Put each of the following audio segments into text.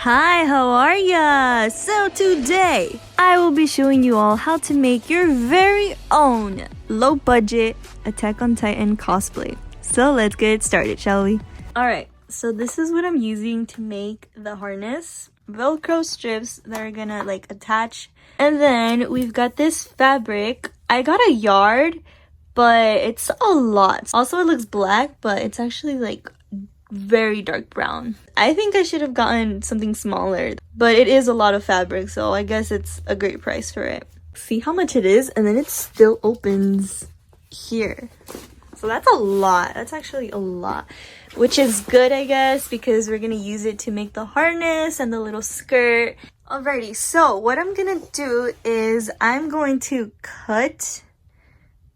Hi, how are ya? So today, I will be showing you all how to make your very own low-budget Attack on Titan cosplay. So let's get started, shall we? Alright, so this is what I'm using to make the harness. Velcro strips that are gonna attach. And then we've got this fabric. I got a yard, but it's a lot. Also, it looks black, but it's actually very dark brown. I think I should have gotten something smaller, but it is a lot of fabric, so I guess it's a great price for it. See how much it is, and then it still opens here. So that's a lot. That's actually a lot, which is good, I guess, because we're gonna use it to make the harness and the little skirt. Alrighty, so what I'm gonna do is I'm going to cut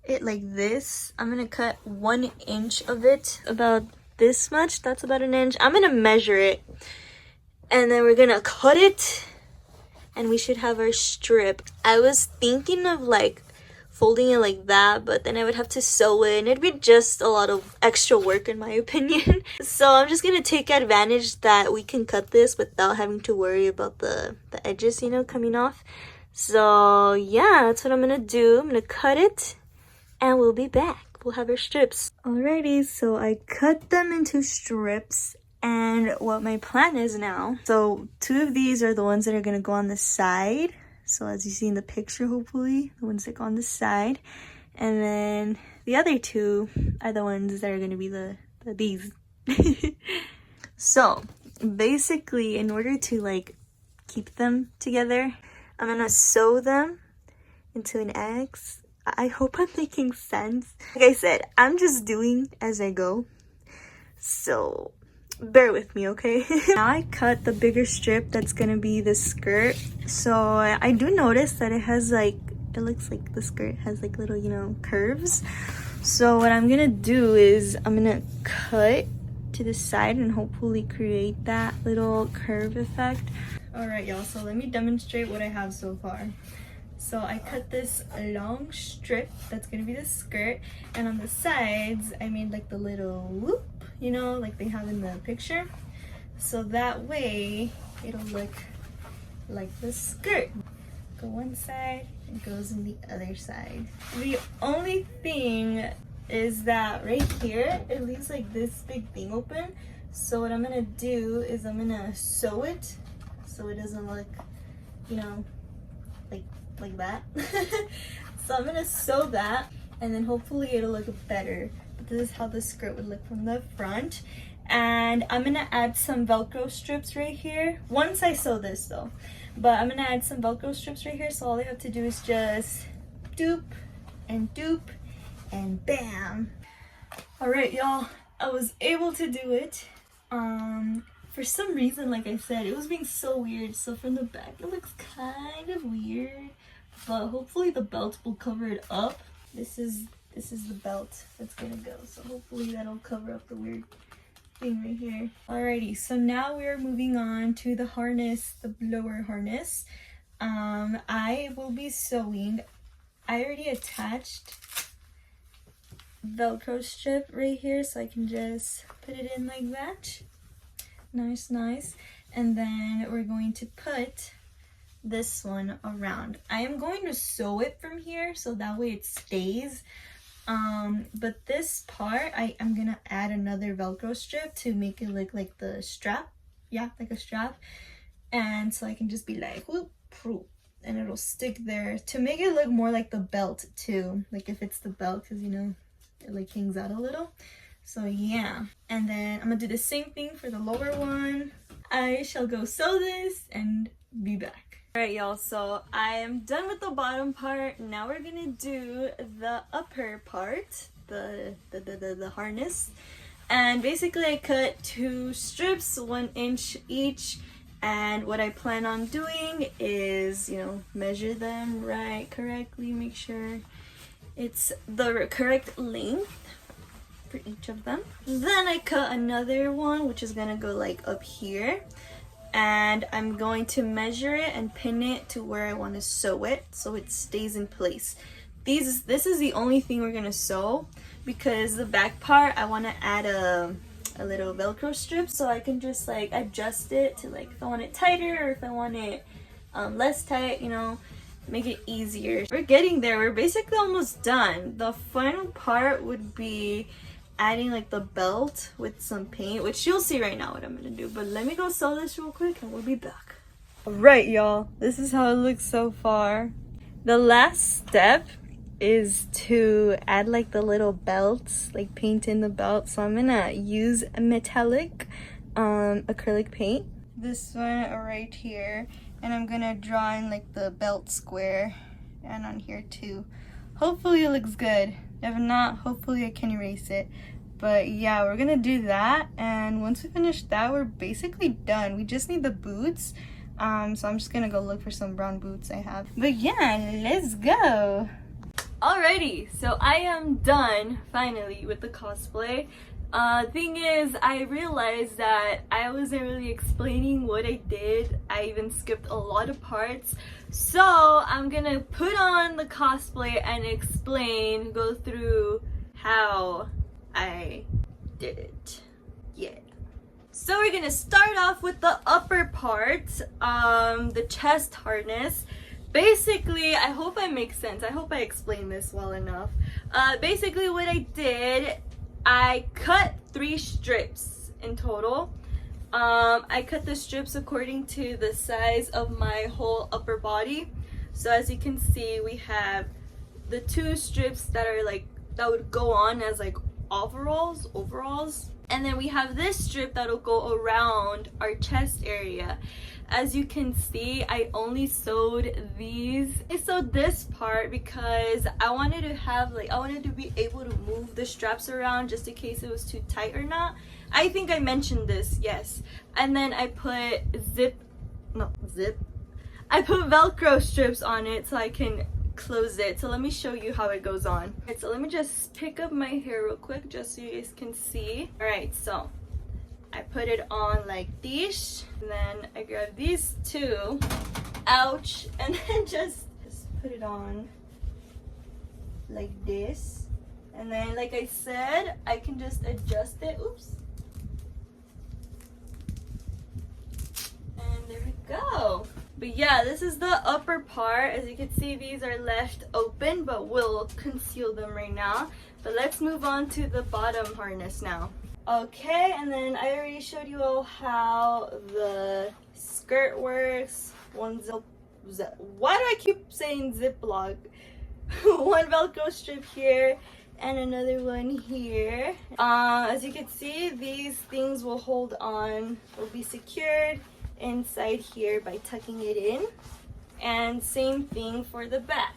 it like this. I'm gonna cut 1 inch of it, about this much. That's about an inch. I'm gonna measure it, and then we're gonna cut it, and we should have our strip. I was thinking of folding it like that, but then I would have to sew it, and it'd be just a lot of extra work in my opinion. So I'm just gonna take advantage that we can cut this without having to worry about the edges, you know, coming off. So yeah, that's what I'm gonna do. I'm gonna cut it, and we'll be back. We'll have our strips. Alrighty, so I cut them into strips, and what my plan is now, so 2 of these are the ones that are gonna go on the side. So as you see in the picture, hopefully, the ones that go on the side, and then the other 2 are the ones that are gonna be these. So basically, in order to keep them together, I'm gonna sew them into an X. I hope I'm making sense. Like I said, I'm just doing as I go, so bear with me, okay? Now I cut the bigger strip that's gonna be the skirt. So I do notice that it has it looks like the skirt has little, you know, curves. So what I'm gonna do is I'm gonna cut to the side and hopefully create that little curve effect. All right, y'all, so let me demonstrate what I have so far. So I cut this long strip that's gonna be the skirt, and on the sides I made the little whoop, you know, like they have in the picture, so that way it'll look like the skirt. Go one side, it goes in the other side. The only thing is that right here it leaves this big thing open, so what I'm gonna do is I'm gonna sew it so it doesn't look, you know, like that. So I'm gonna sew that, and then hopefully it'll look better. But this is how the skirt would look from the front, and I'm gonna add some Velcro strips right here once I sew this though. But I'm gonna add some Velcro strips right here, so all I have to do is just doop and bam. All right, y'all, I was able to do it. For some reason, like I said, it was being so weird, so from the back it looks kind of weird, but hopefully the belt will cover it up. This is the belt that's gonna go, so hopefully that'll cover up the weird thing right here. Alrighty, so now we're moving on to the harness, the blower harness. I will be sewing. I already attached Velcro strip right here, so I can just put it in like that. Nice. And then we're going to put this one around. I am going to sew it from here so that way it stays. But this part, I'm gonna add another Velcro strip to make it look like the strap. Yeah, like a strap. And so I can just be like, whoop, whoop, and it'll stick there to make it look more like the belt too. Like if it's the belt, because you know, it hangs out a little. So yeah, and then I'm gonna do the same thing for the lower one. I shall go sew this and be back. All right, y'all, so I am done with the bottom part. Now we're gonna do the upper part, the harness. And basically I cut 2 strips, 1 inch each. And what I plan on doing is, you know, measure them correctly, make sure it's the correct length for each of them. Then I cut another one, which is gonna go up here, and I'm going to measure it and pin it to where I want to sew it so it stays in place. This is the only thing we're gonna sew, because the back part I want to add a a little Velcro strip, so I can just like adjust it to like if I want it tighter or if I want it less tight, you know, make it easier. We're getting there. We're basically almost done. The final part would be adding like the belt with some paint, which you'll see right now what I'm gonna do. But let me go sew this real quick and we'll be back. Alright, y'all, this is how it looks so far. The last step is to add like the little belts, like paint in the belt. So I'm gonna use a metallic acrylic paint, this one right here, and I'm gonna draw in like the belt square and on here too. Hopefully it looks good. If not, hopefully I can erase it. But yeah, we're gonna do that, and once we finish that, we're basically done. We just need the boots. So I'm just gonna go look for some brown boots I have. But yeah, let's go. Alrighty, so I am done finally with the cosplay. Thing is, I realized that I wasn't really explaining what I did. I even skipped a lot of parts. So I'm gonna put on the cosplay and explain, go through how I did it. Yeah. So we're gonna start off with the upper part, the chest harness. Basically, I hope I make sense. I hope I explained this well enough. Basically what I did, I cut 3 strips in total. I cut the strips according to the size of my whole upper body. So as you can see, we have the 2 strips that are like, that would go on as like overalls. And then we have this strip that'll go around our chest area. As you can see, I only sewed these. I sewed this part because I wanted to have like, I wanted to be able to move the straps around just in case it was too tight or not. I think I mentioned this, yes. And then I put I put Velcro strips on it so I can close it. So let me show you how it goes on. Alright, so let me just pick up my hair real quick just so you guys can see. Alright, so I put it on like this, and then I grab these 2, ouch, and then just put it on like this. And then like I said, I can just adjust it, oops. And there we go. But yeah, this is the upper part. As you can see, these are left open, but we'll conceal them right now. But let's move on to the bottom harness now. Okay, and then I already showed you all how the skirt works. Why do I keep saying Ziploc? One Velcro strip here and another one here. As you can see, these things will hold on, will be secured inside here by tucking it in, and same thing for the back.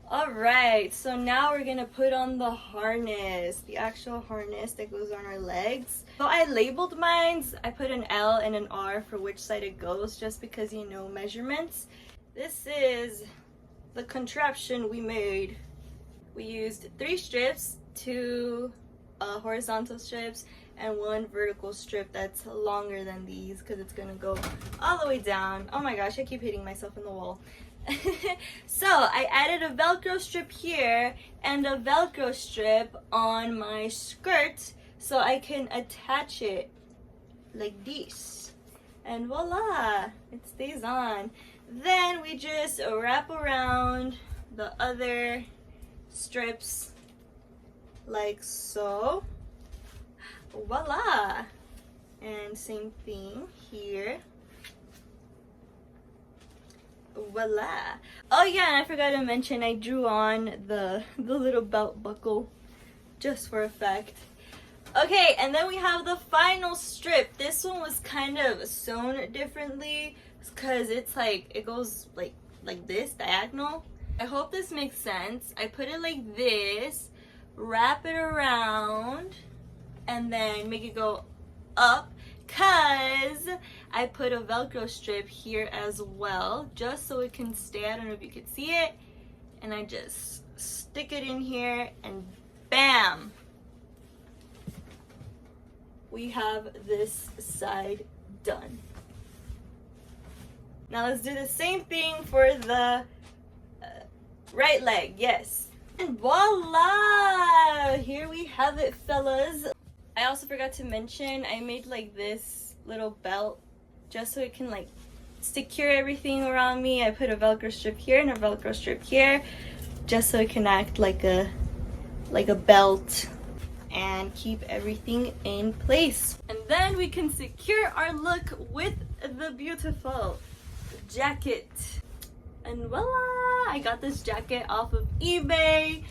Alright, so now we're gonna put on the harness, the actual harness that goes on our legs. So I labeled mine. I put an L and an R for which side it goes, just because, you know, measurements. This is the contraption we made. We used 3 strips, 2 horizontal strips, and 1 vertical strip that's longer than these because it's gonna go all the way down. Oh my gosh, I keep hitting myself in the wall. So I added a Velcro strip here and a Velcro strip on my skirt so I can attach it like this, and voila, it stays on. Then we just wrap around the other strips like so, voila, and same thing here. Voila. Oh yeah, and I forgot to mention I drew on the little belt buckle just for effect. Okay, and then we have the final strip. This one was kind of sewn differently because it's like, it goes like this, diagonal. I hope this makes sense. I put it like this, wrap it around, and then make it go up, because I put a Velcro strip here as well, just so it can stay. I don't know if you can see it. And I just stick it in here and bam! We have this side done. Now let's do the same thing for the right leg, yes. And voila! Here we have it, fellas. I also forgot to mention, I made like this little belt just so it can like secure everything around me. I put a Velcro strip here and a Velcro strip here just so it can act like a belt and keep everything in place. And then we can secure our look with the beautiful jacket. And voila! I got this jacket off of eBay,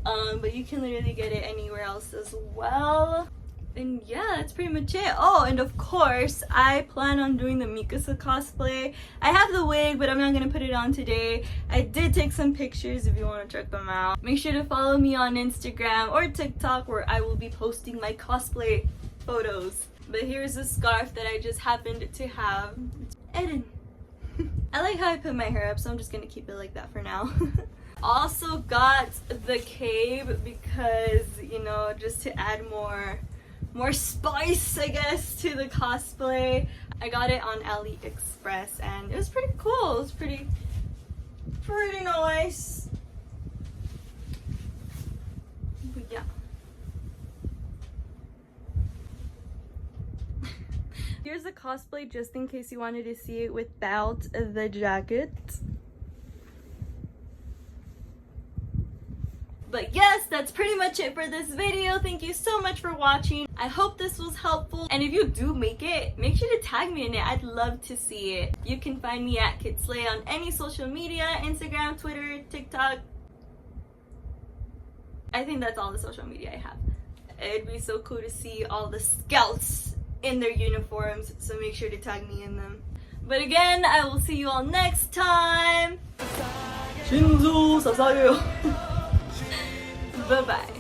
but you can literally get it anywhere else as well. And yeah, that's pretty much it. Oh, and of course, I plan on doing the Mikasa cosplay. I have the wig, but I'm not gonna put it on today. I did take some pictures if you want to check them out. Make sure to follow me on Instagram or TikTok, where I will be posting my cosplay photos. But here's a scarf that I just happened to have. Eden. I like how I put my hair up, so I'm just gonna keep it like that for now. Also got the cape because, you know, just to add more spice, I guess, to the cosplay. I got it on AliExpress and it was pretty cool. It was pretty nice. But yeah. Here's the cosplay just in case you wanted to see it without the jacket. But yes, that's pretty much it for this video. Thank you so much for watching. I hope this was helpful. And if you do make it, make sure to tag me in it. I'd love to see it. You can find me at Kidslay on any social media, Instagram, Twitter, TikTok. I think that's all the social media I have. It'd be so cool to see all the scouts in their uniforms, so make sure to tag me in them. But again, I will see you all next time. 신조 사사요. Bye bye.